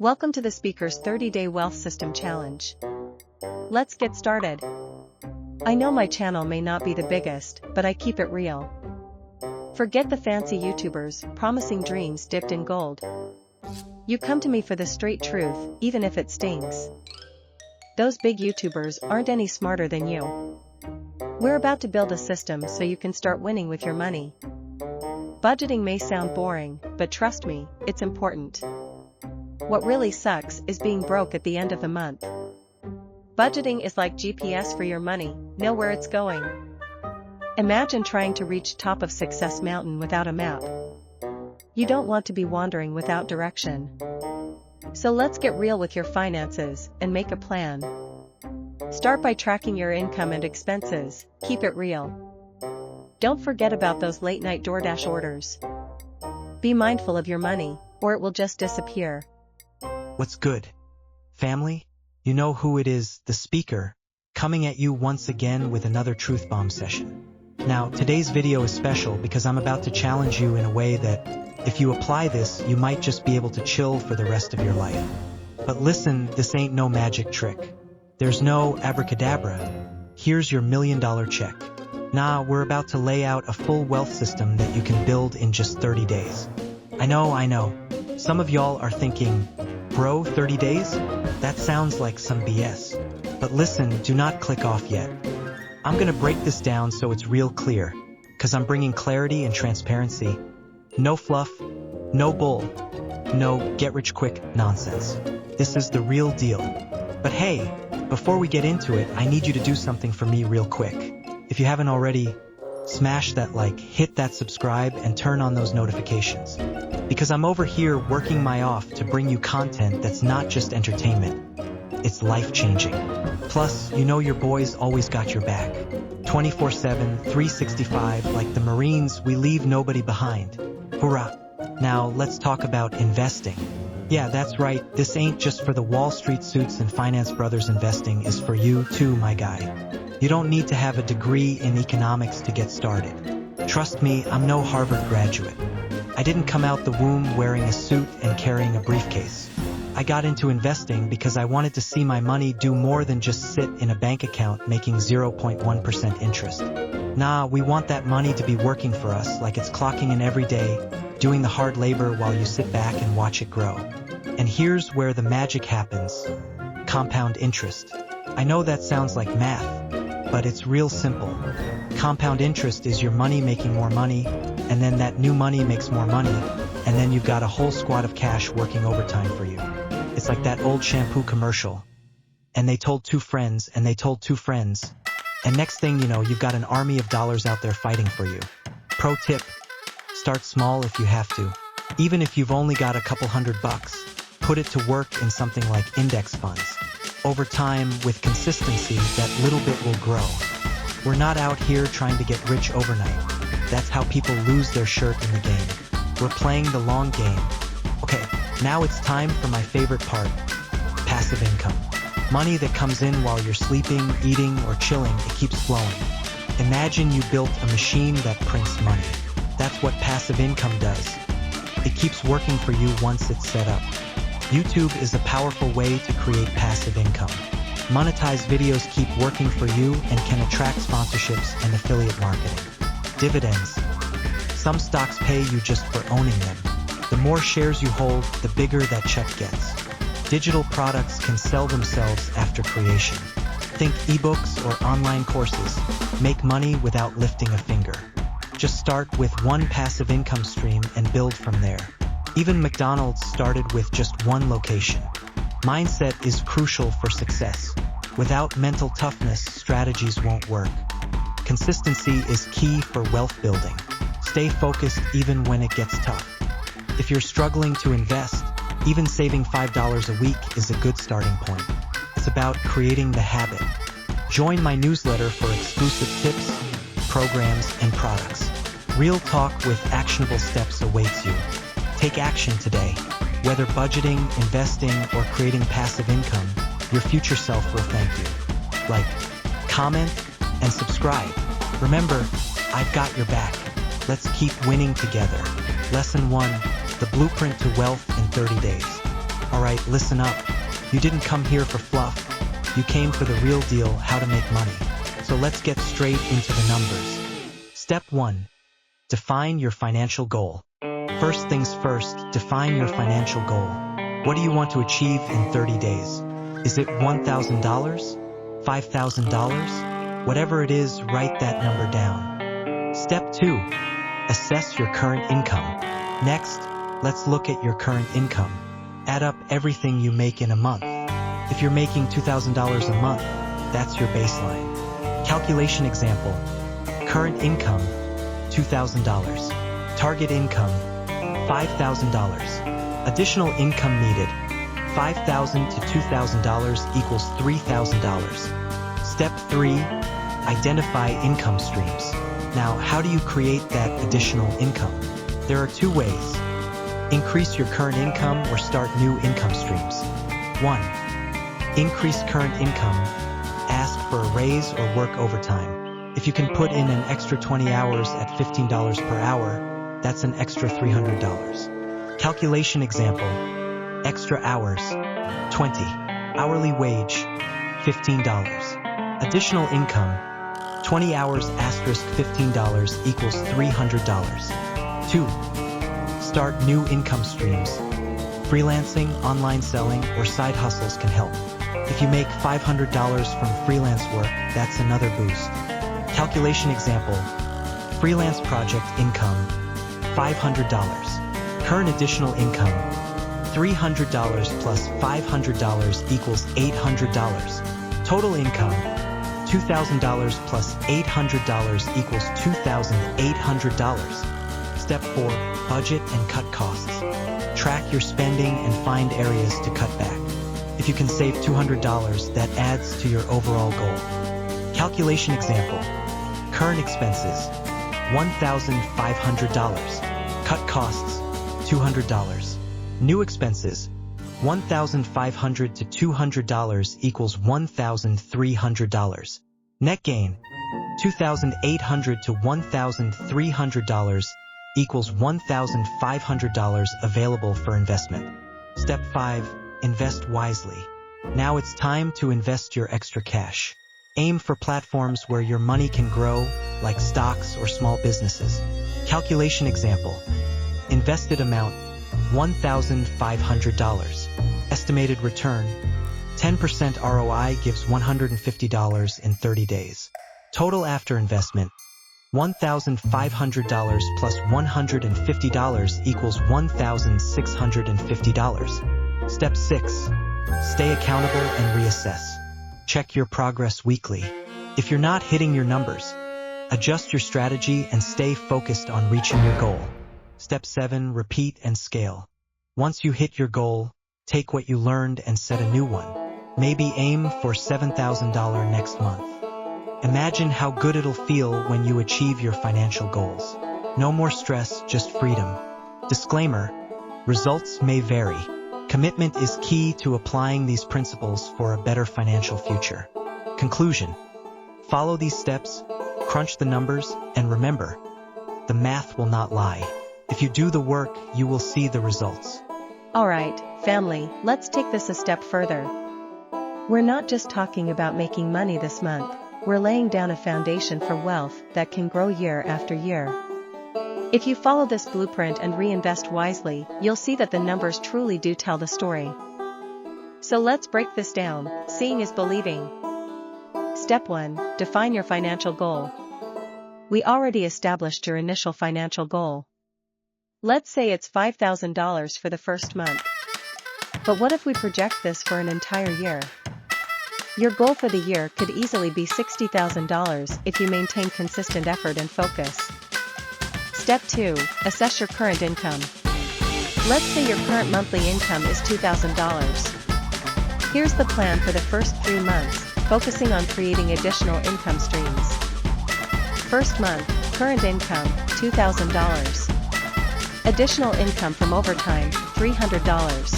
Welcome to the Speaker's 30-Day Wealth System Challenge. Let's get started. I know my channel may not be the biggest, but I keep it real. Forget the fancy YouTubers promising dreams dipped in gold. You come to me for the straight truth, even if it stings. Those big YouTubers aren't any smarter than you. We're about to build a system so you can start winning with your money. Budgeting may sound boring, but trust me, it's important. What really sucks is being broke at the end of the month. Budgeting is like GPS for your money, know where it's going. Imagine trying to reach top of Success Mountain without a map. You don't want to be wandering without direction. So let's get real with your finances and make a plan. Start by tracking your income and expenses, keep it real. Don't forget about those late-night DoorDash orders. Be mindful of your money, or it will just disappear. What's good, family? You know who it is, the Speaker, coming at you once again with another Truth Bomb session. Now, today's video is special because I'm about to challenge you in a way that, if you apply this, you might just be able to chill for the rest of your life. But listen, this ain't no magic trick. There's no abracadabra. Here's your $1 million check. Nah, we're about to lay out a full wealth system that you can build in just 30 days. I know. Some of y'all are thinking, bro, 30 days? That sounds like some BS. But listen, do not click off yet. I'm gonna break this down so it's real clear, cause I'm bringing clarity and transparency. No fluff, no bull, no get-rich-quick nonsense. This is the real deal. But hey, before we get into it, I need you to do something for me real quick. If you haven't already, smash that like, hit that subscribe, and turn on those notifications. Because I'm over here working my off to bring you content that's not just entertainment. It's life-changing. Plus, you know your boys always got your back. 24/7, 365, like the Marines, we leave nobody behind. Hoorah! Now, let's talk about investing. Yeah, that's right, this ain't just for the Wall Street suits and finance brothers. Investing is for you too, my guy. You don't need to have a degree in economics to get started. Trust me, I'm no Harvard graduate. I didn't come out the womb wearing a suit and carrying a briefcase. I got into investing because I wanted to see my money do more than just sit in a bank account making 0.1% interest. Nah, we want that money to be working for us, like it's clocking in every day, doing the hard labor while you sit back and watch it grow. And here's where the magic happens. Compound interest. I know that sounds like math, but it's real simple. Compound interest is your money making more money, and then that new money makes more money, and then you've got a whole squad of cash working overtime for you. It's like that old shampoo commercial. And they told two friends, and they told two friends. And next thing you know, you've got an army of dollars out there fighting for you. Pro tip, start small if you have to. Even if you've only got a couple $100, put it to work in something like index funds. Over time, with consistency, that little bit will grow. We're not out here trying to get rich overnight. That's how people lose their shirt in the game. We're playing the long game. Okay, now it's time for my favorite part, passive income. Money that comes in while you're sleeping, eating, or chilling, it keeps flowing. Imagine you built a machine that prints money. That's what passive income does. It keeps working for you once it's set up. YouTube is a powerful way to create passive income. Monetized videos keep working for you and can attract sponsorships and affiliate marketing. Dividends. Some stocks pay you just for owning them. The more shares you hold, the bigger that check gets. Digital products can sell themselves after creation. Think ebooks or online courses. Make money without lifting a finger. Just start with one passive income stream and build from there. Even McDonald's started with just one location. Mindset is crucial for success. Without mental toughness, strategies won't work. Consistency is key for wealth building. Stay focused even when it gets tough. If you're struggling to invest, even saving $5 a week is a good starting point. It's about creating the habit. Join my newsletter for exclusive tips, programs, and products. Real talk with actionable steps awaits you. Take action today. Whether budgeting, investing, or creating passive income, your future self will thank you. Like, comment, and subscribe. Remember, I've got your back. Let's keep winning together. Lesson 1, the blueprint to wealth in 30 days. Alright, listen up. You didn't come here for fluff. You came for the real deal, how to make money. So let's get straight into the numbers. Step 1. Define your financial goal. First things first, define your financial goal. What do you want to achieve in 30 days? Is it $1,000? $5,000? Whatever it is, write that number down. Step 2. Assess your current income. Next, let's look at your current income. Add up everything you make in a month. If you're making $2,000 a month, that's your baseline. Calculation example. Current income, $2,000. Target income, $5,000. Additional income needed, $5,000 to $2,000 equals $3,000. Step 3. Identify income streams. Now, how do you create that additional income? There are 2 ways. Increase your current income or start new income streams. 1. Increase current income. Ask for a raise or work overtime. If you can put in an extra 20 hours at $15 per hour, that's an extra $300. Calculation example. Extra hours, 20. Hourly wage, $15. Additional income, 20 hours asterisk $15 equals $300. 2. Start new income streams. Freelancing, online selling, or side hustles can help. If you make $500 from freelance work, that's another boost. Calculation example. Freelance project income, $500. Current additional income, $300 plus $500 equals $800. Total income, $2,000 plus $800 equals $2,800. Step 4. Budget and cut costs. Track your spending and find areas to cut back. If you can save $200, that adds to your overall goal. Calculation example. Current expenses, $1,500. Cut costs, $200. New expenses, $1,500 to $200 equals $1,300. Net gain, $2,800 to $1,300 equals $1,500 available for investment. Step 5. Invest wisely. Now it's time to invest your extra cash. Aim for platforms where your money can grow, like stocks or small businesses. Calculation example. Invested amount, $1,500. Estimated return, 10% ROI gives $150 in 30 days. Total after investment, $1,500 plus $150 equals $1,650. Step 6. Stay accountable and reassess. Check your progress weekly. If you're not hitting your numbers, adjust your strategy and stay focused on reaching your goal. Step 7. Repeat and scale. Once you hit your goal, take what you learned and set a new one. Maybe aim for $7,000 next month. Imagine how good it'll feel when you achieve your financial goals. No more stress, just freedom. Disclaimer: results may vary. Commitment is key to applying these principles for a better financial future. Conclusion: follow these steps, crunch the numbers, and remember, the math will not lie. If you do the work, you will see the results. Alright, family, let's take this a step further. We're not just talking about making money this month. We're laying down a foundation for wealth that can grow year after year. If you follow this blueprint and reinvest wisely, you'll see that the numbers truly do tell the story. So let's break this down. Seeing is believing. Step 1. Define your financial goal. We already established your initial financial goal. Let's say it's $5,000 for the first month. But what if we project this for an entire year? Your goal for the year could easily be $60,000 if you maintain consistent effort and focus. Step 2. Assess your current income. Let's say your current monthly income is $2,000. Here's the plan for the first 3 months, focusing on creating additional income streams. First month, current income, $2,000. Additional income from overtime, $300.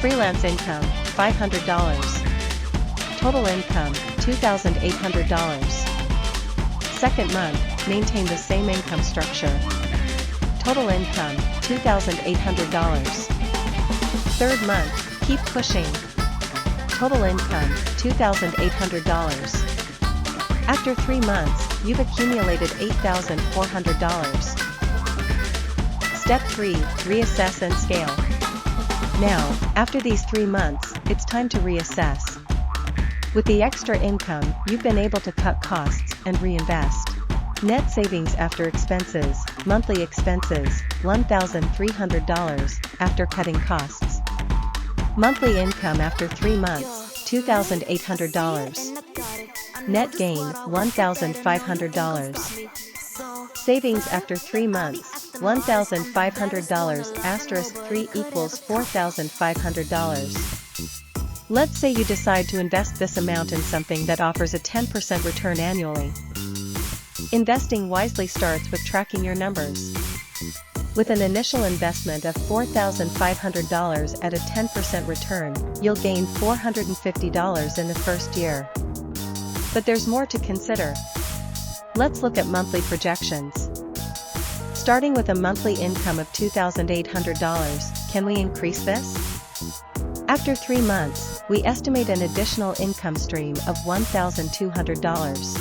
Freelance income, $500. Total income, $2,800. Second month, maintain the same income structure. Total income, $2,800. Third month, keep pushing. Total income, $2,800. After 3 months, you've accumulated $8,400. Step 3, reassess and scale. Now, after these 3 months, it's time to reassess. With the extra income, you've been able to cut costs and reinvest. Net savings after expenses, monthly expenses, $1,300 after cutting costs. Monthly income after 3 months, $2,800. Net gain, $1,500. Savings after 3 months, $1,500 asterisk 3 equals $4,500. Let's say you decide to invest this amount in something that offers a 10% return annually. Investing wisely starts with tracking your numbers. With an initial investment of $4,500 at a 10% return, you'll gain $450 in the first year. But there's more to consider. Let's look at monthly projections. Starting with a monthly income of $2,800, can we increase this? After 3 months, we estimate an additional income stream of $1,200.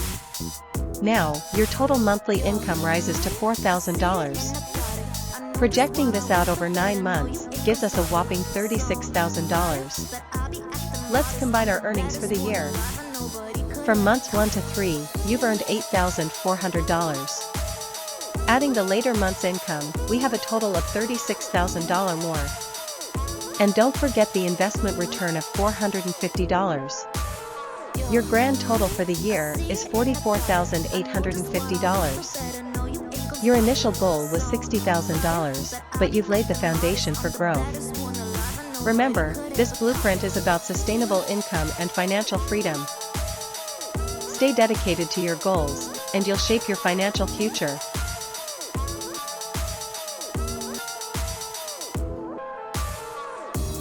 Now, your total monthly income rises to $4,000. Projecting this out over 9 months gives us a whopping $36,000. Let's combine our earnings for the year. From months 1 to 3, you've earned $8,400. Adding the later month's income, we have a total of $36,000 more. And don't forget the investment return of $450. Your grand total for the year is $44,850. Your initial goal was $60,000, but you've laid the foundation for growth. Remember, this blueprint is about sustainable income and financial freedom. Stay dedicated to your goals, and you'll shape your financial future.